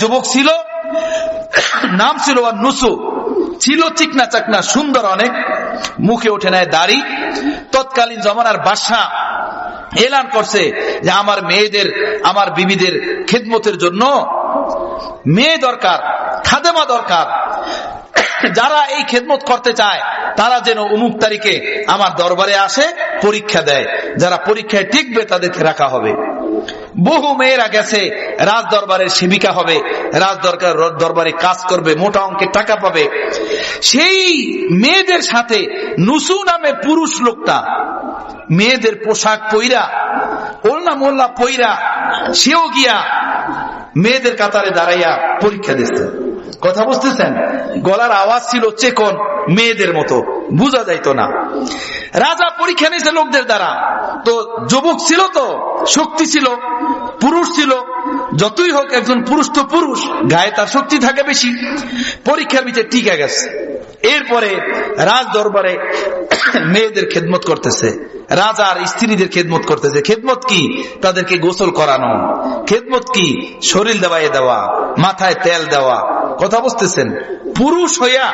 যুবক ছিল, নাম ছিল নুসু, ছিল চিকনা চাকনা সুন্দর অনেক, মুখে ওঠে নাই দাড়ি। তৎকালীন জমানার বাদশা এলান করছে যে আমার মেয়েদের, আমার বিবিদের খেদমতের জন্য মেয়ে দরকার, খাদেমা দরকার। যারা এই খেদমত করতে চায় তারা যেন অমুক তারিখে আমার দরবারে আসে, পরীক্ষা দেয়। যারা পরীক্ষায় টিকবে তাদেরকে রাখা হবে। বহু মেয়েরা গেছে, রাজ দরবারের সেবিকা হবে, রাজ দরবারে কাজ করবে, মোটা অঙ্কের টাকা পাবে। সেই মেয়েদের সাথে নুসু নামে পুরুষ লোকটা মেয়েদের পোশাক পইরা, ওল্লা মোল্লা পইরা, সেও গিয়া মেয়েদের কাতারে দাঁড়াইয়া পরীক্ষা দিচ্ছে। কথা বুঝতেছেন? গলার আওয়াজ ছিল চেকন, মেয়েদের মতো, বোঝা যাইতো না। রাজা পরীক্ষা নিয়েছে লোকদের দ্বারা। তো যুবক ছিল, তো শক্তি ছিল, পুরুষ ছিল। যতই হোক একজন পুরুষ তো পুরুষ, গায়ে তার শক্তি থাকে বেশি। পরীক্ষার ভিতরে টিকে গেছে। এরপরে রাজ দরবারে মেয়েদের খেদমত করতেছে, রাজার স্ত্রীদের খেদমত করতেছে। খেদমত কি? তাদেরকে গোসল করানো। খেদমত কি? শরীর দেওয়াই দেওয়া, মাথায় তেল দেওয়া। কথা বুঝতেছেন? পুরুষ হইয়া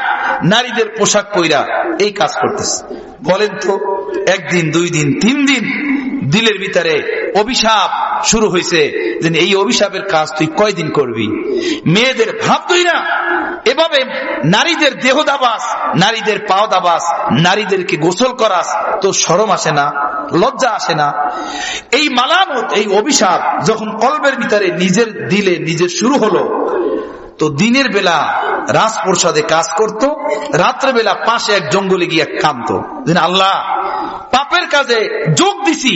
নারীদের পোশাক পইরা এই কাজ করতেছে। বলেন তো, একদিন, 2 দিন, 3 দিন দিলের ভিতরে অভিশাপ শুরু হয়েছে যে এই অভিশাপের কাজ তুই কয়দিন করবি? মেয়েদের ভাব তুই না, এভাবে নারীদের দেহ দাবাস, নারীদের পাও দাবাস, নারীদেরকে গোসল করাস, তো শরম আসে না? লজ্জা আসে না? এই মালামত, এই অভিশাপ যখন কলবের ভিতরে নিজের দিলে নিজের শুরু হলো, তো দিনের বেলা রাজপ্রসাদে কাজ করত, রাত্রে বেলা পাশে এক জঙ্গলে গিয়ে কাঁদতো, আল্লাহ পাপের কাজে যোগ দিছি,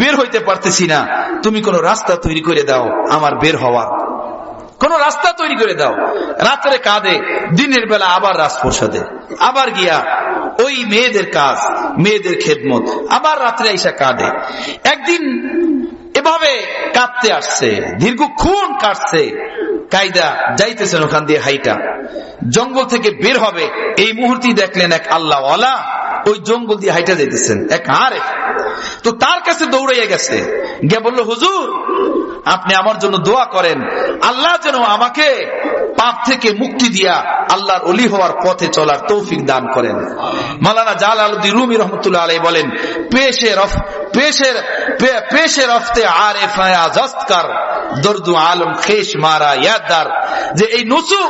বের হইতে পারতেছি না, তুমি কোন রাস্তা তৈরি করে দাও, আমার বের হওয়ার কোন রাস্তা তৈরি করে দাও। রাত্রে কাঁদে, দিনের বেলা আবার রাজপ্রসাদে, আবার গিয়া ওই মেয়েদের কাজ, মেয়েদের খেদমত, আবার রাত্রে আইসা কাঁদে। একদিন এভাবে কাঁদতে আসছে, দীর্ঘক্ষণ কাটছে, কায়দা যাইতেছেন ওখান দিয়ে হাইটা, জঙ্গল থেকে বের হবে, এই মুহূর্তে দেখলেন এক আল্লাহওয়ালা ওই জঙ্গল দিয়ে হাইটা যাইতেছেন, এক আরেফ। তো তার কাছে দৌড়াইয়া গেছে, গিয়ে বলল, হুজুর আপনি আমার জন্য দোয়া করেন, আল্লাহ যেন আমাকে পাপ থেকে মুক্তি দিয়া আল্লাহর ওলি হওয়ার পথে চলার তৌফিক দান করেন। মাওলানা জালালউদ্দিন রুমি রহমতুল্লাহ আলাইহি বলেন, পেশে রফতে আরেফ আয়া জস্তকার দর্দু আলম খেশ মারা ইয়াদার, যে এই নুসু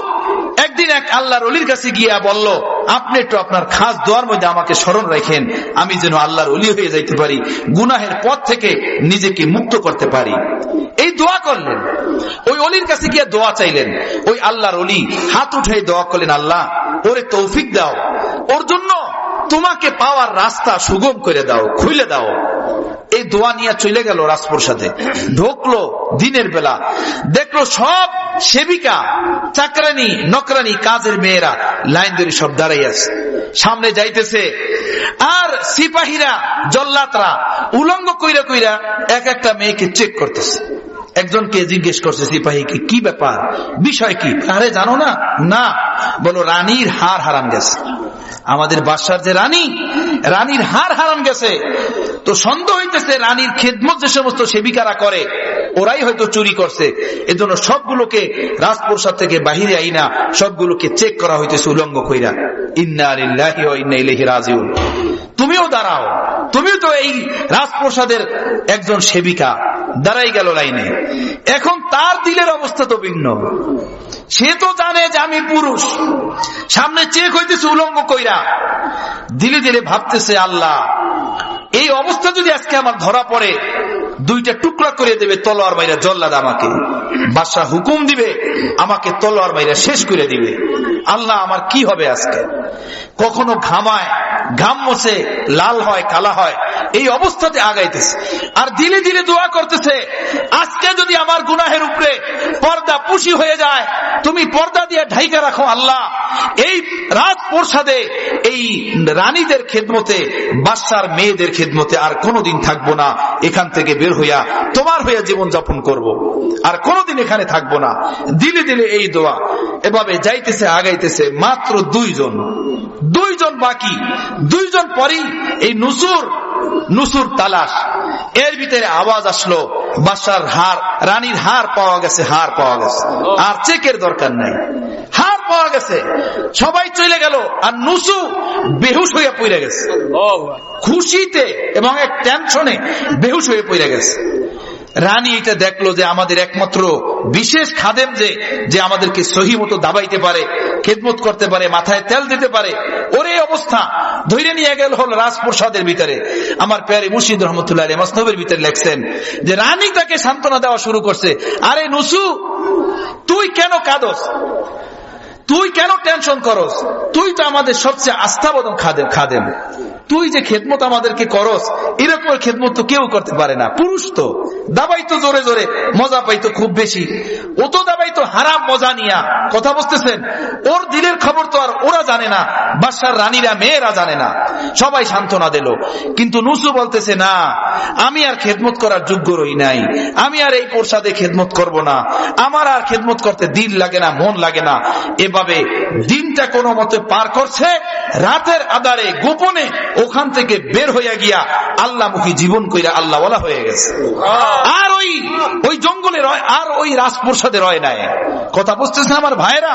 একদিন এক আল্লাহর ওলির কাছে গিয়া বলল, আপনি একটু আপনার খাস দোয়ার মধ্যে আমাকে স্মরণ রাখেন, আমি যেন আল্লাহর ওলি হয়ে যাইতে পারি, গুনাহের পথ থেকে নিজেকে মুক্ত করতে পারি। এই দোয়া করলেন, ওই অলির কাছে গিয়ে দোয়া চাইলেন। ওই আল্লাহর ওলি হাত উঠে দোয়া করলেন, আল্লাহ ওরে তৌফিক দাও, ওর জন্য তোমাকে পাওয়ার রাস্তা সুগম করে দাও, খুলে দাও। এই দোয়া নিয়ে চলে গেল রাজপ্রসাদে, ঢুকলো দিনের বেলা, দেখলো সব সেবিকা, চাকরানি, নকরানি, কাজের মেয়েরা লাইন ধরে সব দাঁড়াই আছে, সামনে যাইতেছে। আর সিপাহীরা, জল্লাদরা উলঙ্গ কইরা কইরা এক একটা মেয়েকে চেক করতেছে। একজনকে জিজ্ঞেস করছে সিপাহীকে, কি ব্যাপার, বিষয় কি? আরে জানো না? না। বলো, রানীর হার হারান গেছে, আমাদের বাদশার যে রানী, রানীর হার হারান গেছে। তো সন্দেহ হইতেছে রানীর খেদমত যে সমস্ত সেবিকারা করে ওরাই হয়তো চুরি করছে, এজন্য সবগুলোকে রাজপ্রসাদ থেকে বাহিরে আইনা সবগুলোকে চেক করা হইতেছে উলঙ্গ কইরা। ইন্না লিল্লাহি ওয়া ইন্না ইলাইহি রাজিউন। তুমিও দাঁড়াও, তুমিও তো এই রাজপ্রসাদের একজন সেবিকা, দাঁড়াই গেল লাইনে। এখন তার দিলের অবস্থা তো ভিন্ন, সে তো জানে যে আমি পুরুষ, সামনে চেক হইতেছে উলঙ্গ কইরা, দিলে দিলে ভাবতেছে, আল্লাহ এই অবস্থা যদি আজকে আমার ধরা পড়ে, 2টা টুকরা করে দেবে তলোয়ার মাইরা জল্লাদ, আমাকে বাদশা হুকুম দিবে, আমাকে তলোয়ার মাইরা শেষ করে দিবে। আল্লাহ আমার কি হবে আজকে? কখনো ঘামায়, ঘাম মোছে, লাল হয়, কালা হয়, এই অবস্থাতে আগাইতেছে। আর দিলে দিলে দোয়া করতেছে, আজকে যদি আমার গুনাহের উপরে পর্দা পুশি হয়ে যায়, তুমি পর্দা দিয়ে ঢাইকা রাখো আল্লাহ। এই রাজপ্রসাদে এই রানীদের খেদমতে, বাদশার মেয়েদের খেদমতে আর কোনোদিন থাকবো না, এখান থেকে বের হইয়া তোমার হইয়া জীবন যাপন করব, আর কোনোদিন এখানে থাকবো না। দিলে দিলে এই দোয়া এভাবে যাইতেছে, আগাইতেছে। মাত্র 2 জন বাকি, 2 জন পরেই এই নুসুর তালাশ, এর ভিতরে আওয়াজ আসলো, বাদশার রানীর হার পাওয়া গেছে, হার পাওয়া গেছে, আর চেকের দরকার নাই, হার পাওয়া গেছে। সবাই চলে গেল, আর নুসু বেহুশ হইয়া পড়ে গেছে, খুশিতে এবং এক টেনশনে বেহুশ হয়ে পড়ে গেছে। রানী এটা দেখলো যে আমাদের একমাত্র বিশেষ খাদেম যে আমাদেরকে সহি মতো দাবাইতে পারে, খেদমত করতে পারে, মাথায় তেল দিতে পারে, ওরে অবস্থা ধরে নিয়ে গেল হল রাজপ্রসাদের ভিতরে। আমার প্যারে মুর্শিদ রহমতুল্লাহ আলাইহি মাসনবির ভিতরে লেখছেন যে রানী তাকে সান্ত্বনা দেওয়া শুরু করছে, আরে নুসু তুই কেন কাঁদস, তুই কেন টেনশন করস, তুই তো আমাদের সবচেয়ে আস্থাবোধন খাদেম, তুই যে খেদমত আমাদেরকে করস এরকম খেদমত তো কেউ করতে পারে না। পুরুষ তো দাবাই তো জোরে জোরে, মজা পাইতো খুব বেশি, ও তো দাবাই তো হারাম মজা নিয়া, কথা বুঝতেছেন? ওর দিলের খবর তো আর ওরা জানে না, বাদশার রানীরা মেয়েরা জানে না। সবাই সান্ত্বনা দিল, কিন্তু নুসু বলতেছে না, আমি আর খেদমত করার যোগ্য রই নাই, আমি আর এই প্রসাদে খেদমত করব না, আমার আর খেদমত করতে দিল লাগে না, মন লাগে না। এভাবে দিনটা কোনো মতে পার করছে, রাতের আধারে গোপনে ওখান থেকে বের হইয়া গিয়া আল্লাহমুখী জীবন কইরা আল্লাহওয়ালা হয়ে গেছে। আর ওই জঙ্গলে রয়, আর ওই রাজপ্রসাদে রয় নাই। কথা বুঝতেছে আমার ভাইরা?